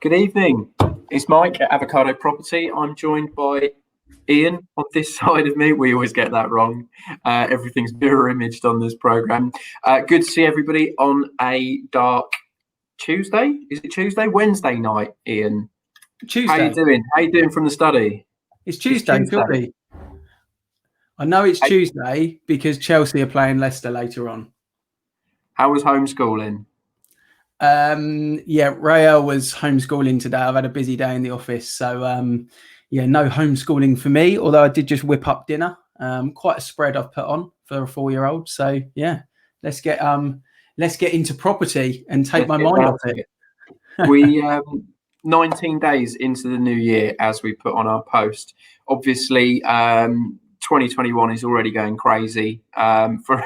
Good evening. It's Mike at Avocado Property. I'm joined by Ian on this side of me. We always get that wrong. Everything's mirror imaged on this program. Good to see everybody on a dark Tuesday. Is it Tuesday? Wednesday night, Ian. Tuesday. How you doing? How you doing from the study? It's Tuesday, surely. I know it's Tuesday because Chelsea are playing Leicester later on. How was homeschooling? Rael was homeschooling today. I've had a busy day in the office, so no homeschooling for me. Although I did just whip up dinner. Quite a spread I've put on for a 4-year-old. So yeah, let's get into property and take my mind off it. We 19 days into the new year, as we put on our post. Obviously, 2021 is already going crazy for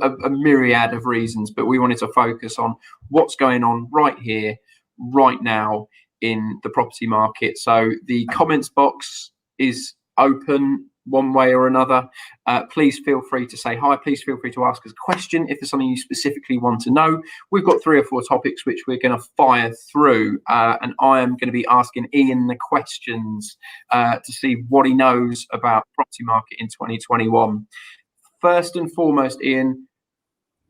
a myriad of reasons, but we wanted to focus on what's going on right here, right now in the property market. So the comments box is open one way or another. Please feel free to say hi. Please feel free to ask us a question if there's something you specifically want to know. We've got 3 or 4 topics which we're going to fire through, and I am going to be asking Ian the questions to see what he knows about property market in 2021. First and foremost, Ian,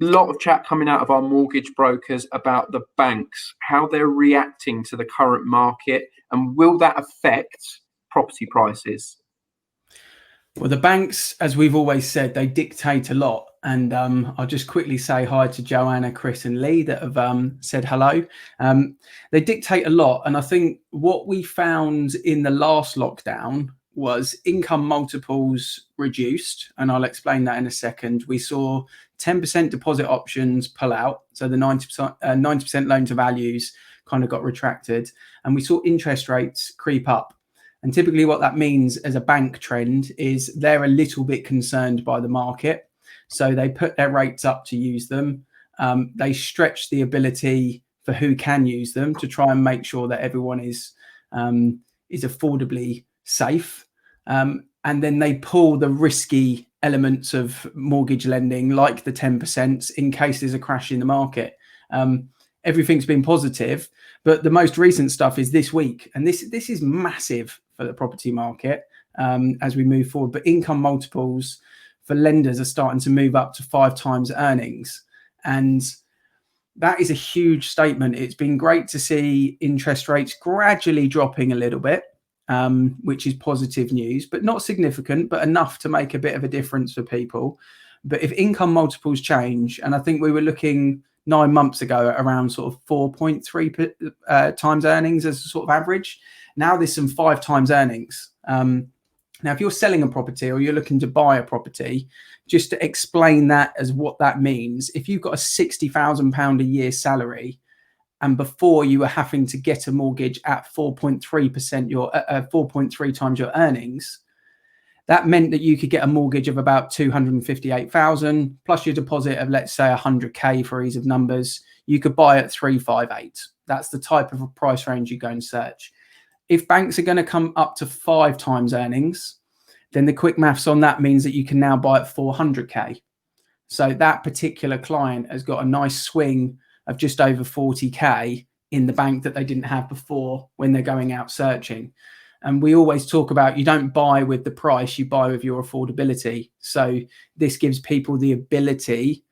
a lot of chat coming out of our mortgage brokers about the banks, how they're reacting to the current market, and will that affect property prices? Well, the banks, as we've always said, they dictate a lot. And I'll just quickly say hi to Joanna, Chris and Lee that have said hello. They dictate a lot. And I think what we found in the last lockdown was income multiples reduced. And I'll explain that in a second. We saw 10% deposit options pull out. So the 90% loan to values kind of got retracted. And we saw interest rates creep up. And typically what that means as a bank trend is they're a little bit concerned by the market. So they put their rates up to use them. They stretch the ability for who can use them to try and make sure that everyone is affordably safe. And then they pull the risky elements of mortgage lending, like the 10%, in case there's a crash in the market. Everything's been positive, but the most recent stuff is this week. And this is massive for the property market as we move forward. But income multiples for lenders are starting to move up to 5 times earnings. And that is a huge statement. It's been great to see interest rates gradually dropping a little bit, which is positive news, but not significant, but enough to make a bit of a difference for people. But if income multiples change, and I think we were looking 9 months ago at around sort of 4.3 times earnings as a sort of average. Now there's some 5 times earnings. Now, if you're selling a property or you're looking to buy a property, just to explain that as what that means, if you've got a £60,000 a year salary, and before you were having to get a mortgage at 4.3%, 4.3 times your earnings, that meant that you could get a mortgage of about 258,000 plus your deposit of, let's say, 100k for ease of numbers. You could buy at 358. That's the type of a price range you go and search. If banks are going to come up to 5 times earnings, then the quick maths on that means that you can now buy at 400k. So that particular client has got a nice swing of just over 40k in the bank that they didn't have before when they're going out searching. And we always talk about you don't buy with the price, you buy with your affordability. So this gives people the ability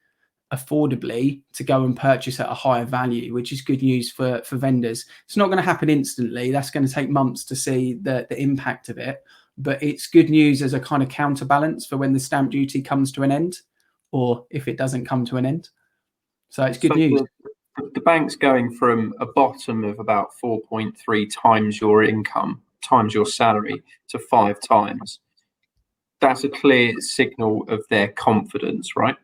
affordably to go and purchase at a higher value, which is good news for vendors. It's not going to happen instantly. That's going to take months to see the impact of it. But it's good news as a kind of counterbalance for when the stamp duty comes to an end, or if it doesn't come to an end. So it's good news. The bank's going from a bottom of about 4.3 times your income, times your salary, to 5 times. That's a clear signal of their confidence, right?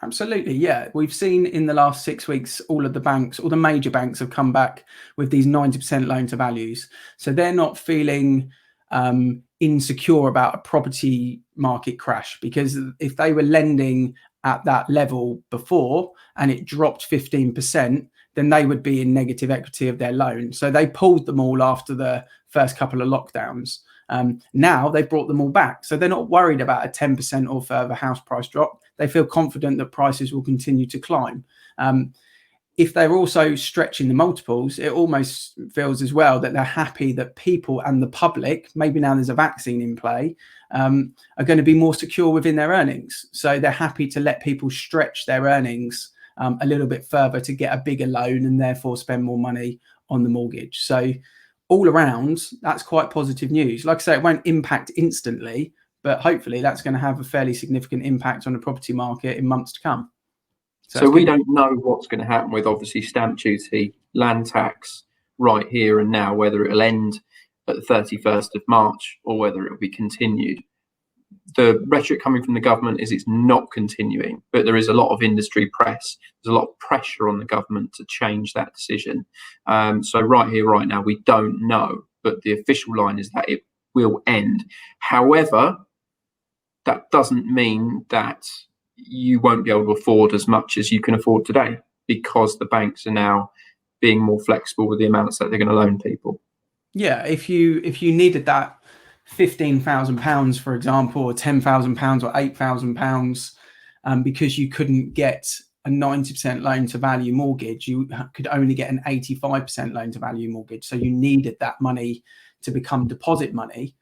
Absolutely, yeah. We've seen in the last 6 weeks, all of the banks, all the major banks have come back with these 90% loan to values. So they're not feeling insecure about a property market crash, because if they were lending at that level before and it dropped 15%, then they would be in negative equity of their loan. So they pulled them all after the first couple of lockdowns. Now they've brought them all back. So they're not worried about a 10% or further house price drop. They feel confident that prices will continue to climb. if they're also stretching the multiples, it almost feels as well that they're happy that people and the public, maybe now there's a vaccine in play, are going to be more secure within their earnings. So they're happy to let people stretch their earnings a little bit further to get a bigger loan and therefore spend more money on the mortgage. So all around, that's quite positive news. Like I say, it won't impact instantly, but hopefully that's going to have a fairly significant impact on the property market in months to come. So we don't know what's going to happen with obviously stamp duty, land tax right here and now, whether it'll end at the 31st of March or whether it will be continued. The rhetoric coming from the government is it's not continuing, but there is a lot of industry press. There's a lot of pressure on the government to change that decision. So right here, right now, we don't know, but the official line is that it will end. However, that doesn't mean that you won't be able to afford as much as you can afford today, because the banks are now being more flexible with the amounts that they're going to loan people. Yeah, if you needed that £15,000, for example, or £10,000 or £8,000, because you couldn't get a 90% loan to value mortgage, you could only get an 85% loan to value mortgage. So you needed that money to become deposit money.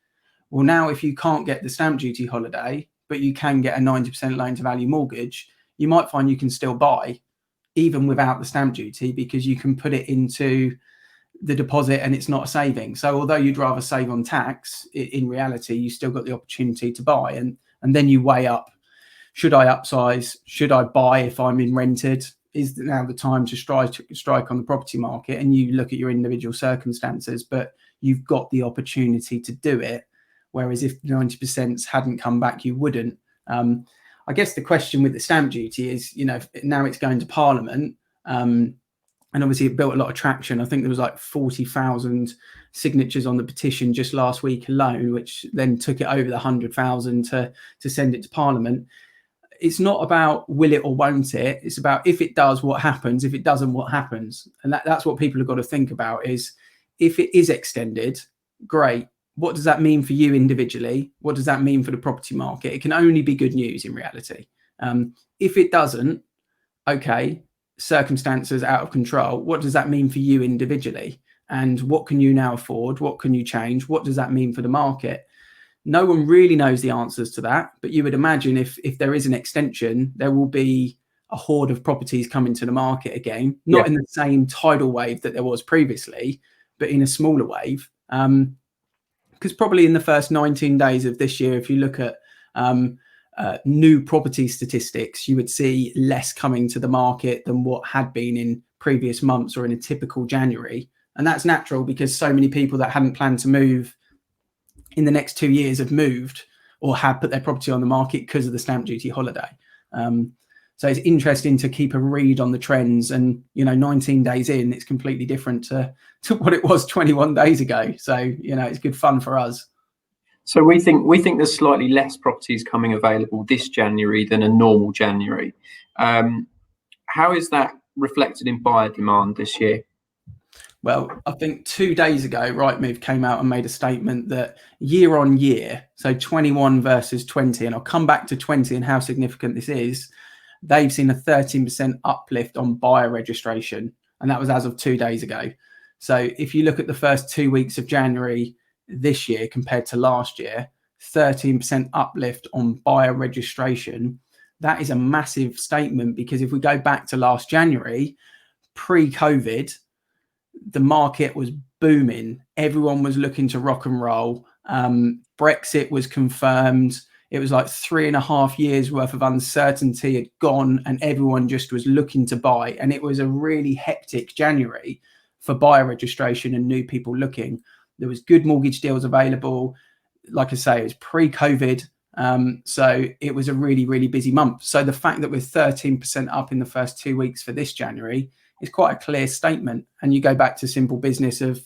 Well, now if you can't get the stamp duty holiday, but you can get a 90% loan to value mortgage, you might find you can still buy even without the stamp duty, because you can put it into the deposit and it's not a saving. So although you'd rather save on tax, in reality, you still got the opportunity to buy. And then you weigh up, should I upsize? Should I buy if I'm in rented? Is now the time to strike on the property market? And you look at your individual circumstances, but you've got the opportunity to do it. Whereas if 90% hadn't come back, you wouldn't. I guess the question with the stamp duty is, now it's going to Parliament, and obviously it built a lot of traction. I think there was like 40,000 signatures on the petition just last week alone, which then took it over the 100,000 to send it to Parliament. It's not about will it or won't it. It's about if it does, what happens. If it doesn't, what happens. And that's what people have got to think about is, if it is extended, great. What does that mean for you individually? What does that mean for the property market? It can only be good news in reality. If it doesn't, okay, circumstances out of control. What does that mean for you individually? And what can you now afford? What can you change? What does that mean for the market? No one really knows the answers to that, but you would imagine if there is an extension, there will be a horde of properties coming to the market again, not in the same tidal wave that there was previously, but in a smaller wave. Because probably in the first 19 days of this year, if you look at new property statistics, you would see less coming to the market than what had been in previous months or in a typical January. And that's natural, because so many people that hadn't planned to move in the next 2 years have moved or have put their property on the market because of the stamp duty holiday. So it's interesting to keep a read on the trends, and 19 days in, it's completely different to what it was 21 days ago. So it's good fun for us. So we think there's slightly less properties coming available this January than a normal January. How is that reflected in buyer demand this year? Well, I think 2 days ago, Rightmove came out and made a statement that year on year, so 21 versus 20, and I'll come back to 20 and how significant this is, they've seen a 13% uplift on buyer registration. And that was as of 2 days ago. So if you look at the first 2 weeks of January this year compared to last year, 13% uplift on buyer registration. That is a massive statement, because if we go back to last January, pre-COVID, the market was booming. Everyone was looking to rock and roll. Brexit was confirmed. It was like 3.5 years worth of uncertainty had gone, and everyone just was looking to buy. And it was a really hectic January for buyer registration and new people looking. There was good mortgage deals available. Like I say, it was pre-COVID. So it was a really, really busy month. So the fact that we're 13% up in the first 2 weeks for this January is quite a clear statement. And you go back to simple business of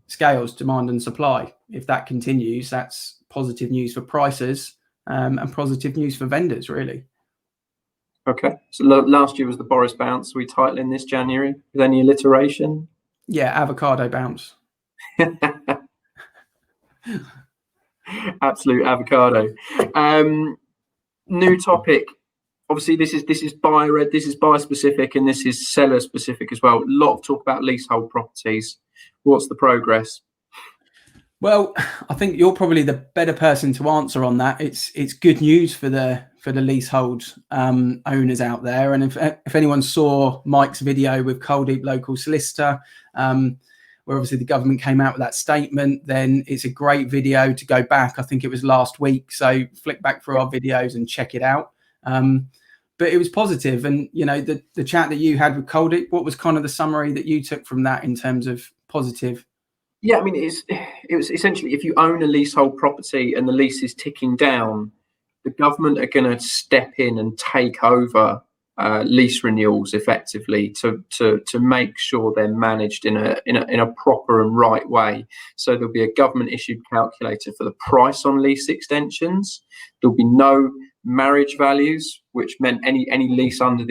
scales, demand and supply. If that continues, that's positive news for prices, and positive news for vendors, really. Okay. So last year was the Boris bounce. We title in this January with any alliteration? Yeah, avocado bounce. Absolute avocado. New topic obviously this is buyer, this is buyer specific, and this is seller specific as well. A lot of talk about leasehold properties. What's the progress? Well, I think you're probably the better person to answer on that. It's good news for the leasehold owners out there. And if anyone saw Mike's video with Coldeep Local Solicitor, where obviously the government came out with that statement, then it's a great video to go back. I think it was last week. So flick back through our videos and check it out. But it was positive. And, you know, the chat that you had with Coldeep, what was kind of the summary that you took from that in terms of positive? Yeah, I mean, it was essentially, if you own a leasehold property and the lease is ticking down, the government are going to step in and take over lease renewals effectively to make sure they're managed in a proper and right way. So there'll be a government issued calculator for the price on lease extensions. There'll be no marriage values, which meant any lease under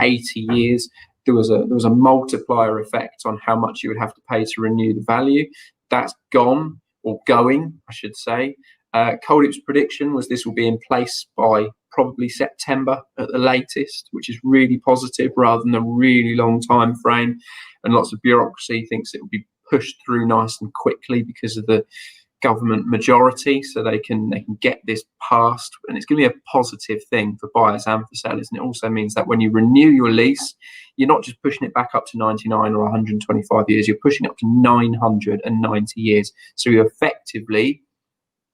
80 years. There was a multiplier effect on how much you would have to pay to renew the value. That's gone, or going, I should say. Coldeep's prediction was this will be in place by probably September at the latest, which is really positive rather than a really long time frame. And lots of bureaucracy thinks it will be pushed through nice and quickly because of the government majority, so they can get this passed, and it's going to be a positive thing for buyers and for sellers. And it also means that when you renew your lease, you're not just pushing it back up to 99 or 125 years, you're pushing up to 990 years. So you effectively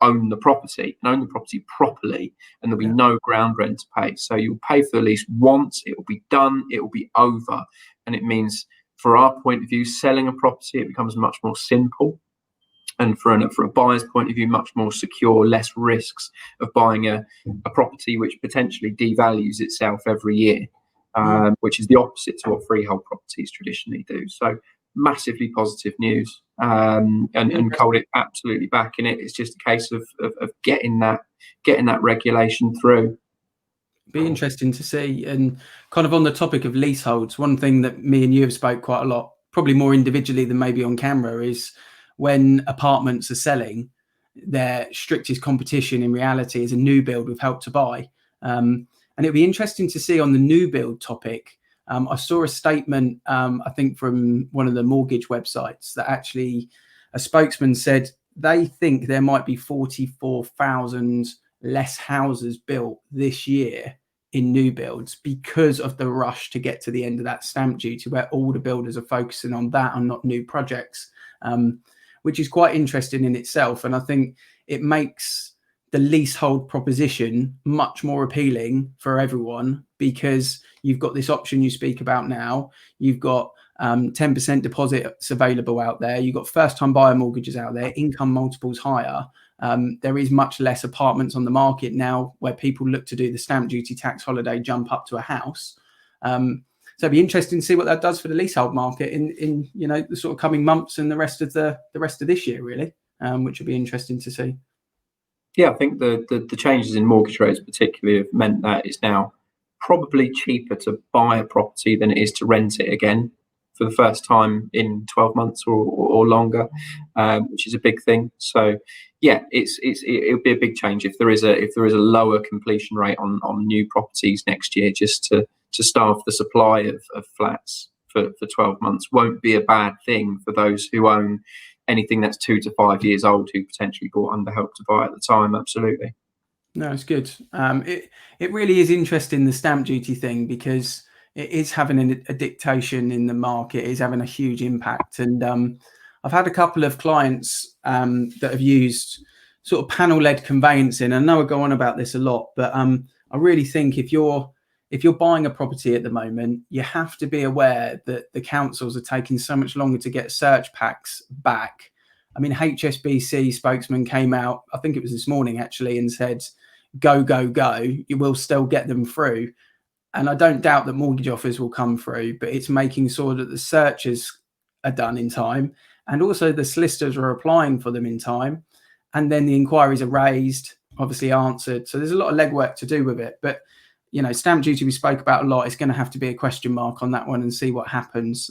own the property and own the property properly, and there'll be no ground rent to pay. So you'll pay for the lease once, it will be done, it will be over. And it means, for our point of view, selling a property, it becomes much more simple. And for a buyer's point of view, much more secure, less risks of buying a property which potentially devalues itself every year, which is the opposite to what freehold properties traditionally do. So massively positive news, and Coldeep absolutely backing it. It's just a case of getting that regulation through. Be interesting to see. And kind of on the topic of leaseholds, one thing that me and you have spoke quite a lot, probably more individually than maybe on camera, is when apartments are selling, their strictest competition in reality is a new build with Help to Buy. And it'll be interesting to see on the new build topic. I saw a statement, I think from one of the mortgage websites, that actually a spokesman said they think there might be 44,000 less houses built this year in new builds because of the rush to get to the end of that stamp duty, where all the builders are focusing on that and not new projects. Which is quite interesting in itself. And I think it makes the leasehold proposition much more appealing for everyone, because you've got this option you speak about now. You've got 10% deposits available out there. You've got first-time buyer mortgages out there, income multiples higher. There is much less apartments on the market now where people look to do the stamp duty tax holiday jump up to a house. So it'd be interesting to see what that does for the leasehold market in you know, the sort of coming months and the rest of this year, really, which would be interesting to see. Yeah, I think the changes in mortgage rates particularly have meant that it's now probably cheaper to buy a property than it is to rent it again for the first time in 12 months or longer, which is a big thing. So yeah, it'll be a big change if there is a lower completion rate on new properties next year, just to starve the supply of flats for 12 months. Won't be a bad thing for those who own anything that's 2 to 5 years old, who potentially bought under Help to Buy at the time. Absolutely. No, it's good. It really is interesting, the stamp duty thing, because it is having a dictation in the market, is having a huge impact. And I've had a couple of clients that have used sort of panel-led conveyancing. I know I go on about this a lot, but I really think if you're buying a property at the moment, you have to be aware that the councils are taking so much longer to get search packs back. I mean, HSBC spokesman came out, I think it was this morning actually, and said, go, go, go, you will still get them through. And I don't doubt that mortgage offers will come through, but it's making sure that the searches are done in time, and also the solicitors are applying for them in time. And then the inquiries are raised, obviously answered. So there's a lot of legwork to do with it. But, you know, stamp duty we spoke about a lot. It's going to have to be a question mark on that one and see what happens.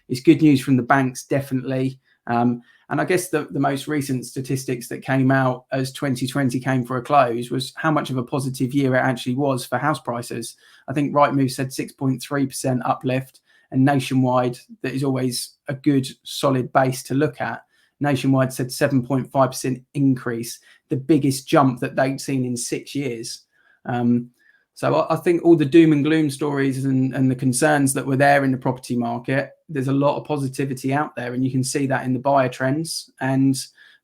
It's good news from the banks, definitely. And And I guess the most recent statistics that came out as 2020 came for a close was how much of a positive year it actually was for house prices. I think Rightmove said 6.3% uplift, and Nationwide, that is always a good solid base to look at. Nationwide said 7.5% increase, the biggest jump that they'd seen in 6 years. So I think all the doom and gloom stories and the concerns that were there in the property market, there's a lot of positivity out there, and you can see that in the buyer trends. And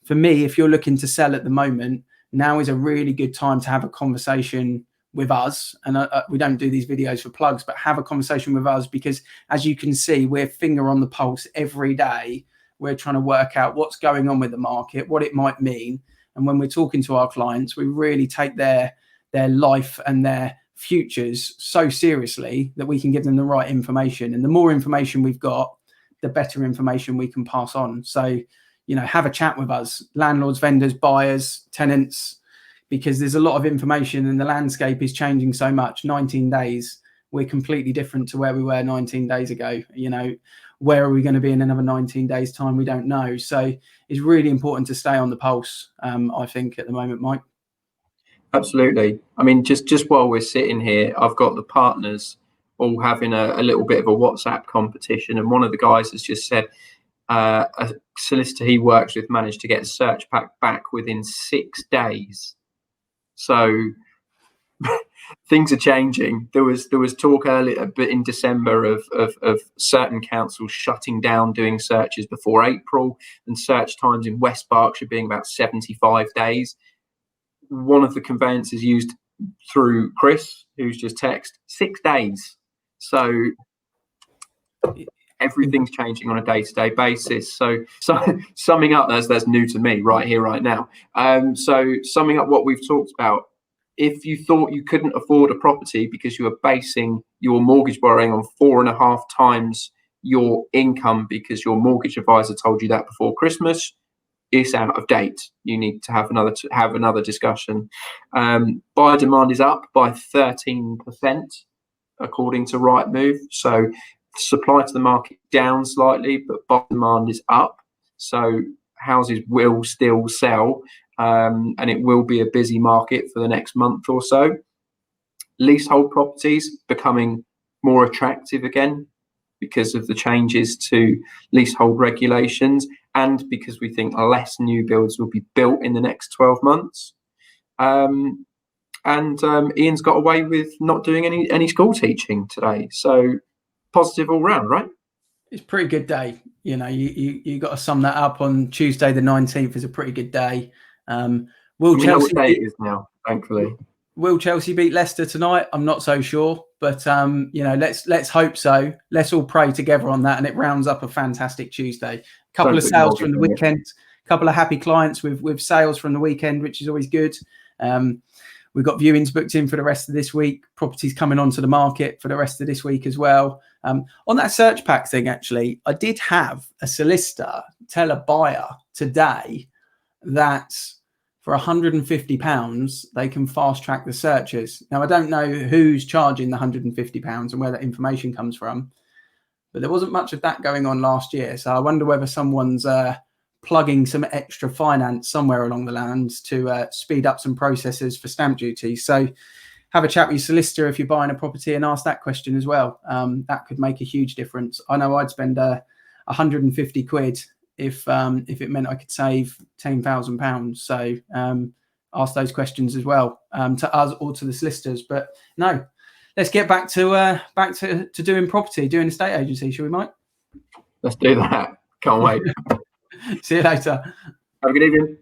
for me, if you're looking to sell at the moment, now is a really good time to have a conversation with us. And we don't do these videos for plugs, but have a conversation with us, because as you can see, we're finger on the pulse every day. We're trying to work out what's going on with the market, what it might mean. And when we're talking to our clients, we really take their life and their futures so seriously that we can give them the right information. And the more information we've got, the better information we can pass on. So, have a chat with us, landlords, vendors, buyers, tenants, because there's a lot of information and the landscape is changing so much. 19 days, we're completely different to where we were 19 days ago. Where are we going to be in another 19 days time? We don't know. So it's really important to stay on the pulse, I think, at the moment, Mike. Absolutely. I mean, just while we're sitting here, I've got the partners all having a little bit of a WhatsApp competition, and one of the guys has just said a solicitor he works with managed to get a search pack back within 6 days. So things are changing. There was talk earlier, but in December of certain councils shutting down doing searches before April, and search times in West Berkshire being about 75 days. One of the conveyances used through Chris, who's just texted, 6 days. So everything's changing on a day-to-day basis. So summing up, that's new to me right here, right now. So summing up what we've talked about, if you thought you couldn't afford a property because you were basing your mortgage borrowing on 4.5 times your income because your mortgage advisor told you that before Christmas, it's out of date. You need to have another discussion. Buyer demand is up by 13%, according to Rightmove. So supply to the market down slightly, but buyer demand is up. So houses will still sell, and it will be a busy market for the next month or so. Leasehold properties becoming more attractive again because of the changes to leasehold regulations, and because we think less new builds will be built in the next 12 months. And Ian's got away with not doing any school teaching today. So positive all round, right? It's a pretty good day. You got to sum that up. On Tuesday the 19th is a pretty good day. Will Chelsea know what day it is now, thankfully. Will Chelsea beat Leicester tonight? I'm not so sure, but let's hope so. Let's all pray together on that, and it rounds up a fantastic Tuesday. A couple of sales from the weekend, a couple of happy clients with sales from the weekend, which is always good. We've got viewings booked in for the rest of this week. Properties coming onto the market for the rest of this week as well. On that search pack thing, actually, I did have a solicitor tell a buyer today that for £150, they can fast track the searches. Now, I don't know who's charging the £150 and where that information comes from, but there wasn't much of that going on last year. So I wonder whether someone's plugging some extra finance somewhere along the lines to speed up some processes for stamp duty. So have a chat with your solicitor if you're buying a property and ask that question as well. That could make a huge difference. I know I'd spend 150 quid if it meant I could save £10,000. So ask those questions as well, to us or to the solicitors. But no, let's get back to doing property, doing estate agency, shall we, Mike? Let's do that. Can't wait. See you later. Have a good evening.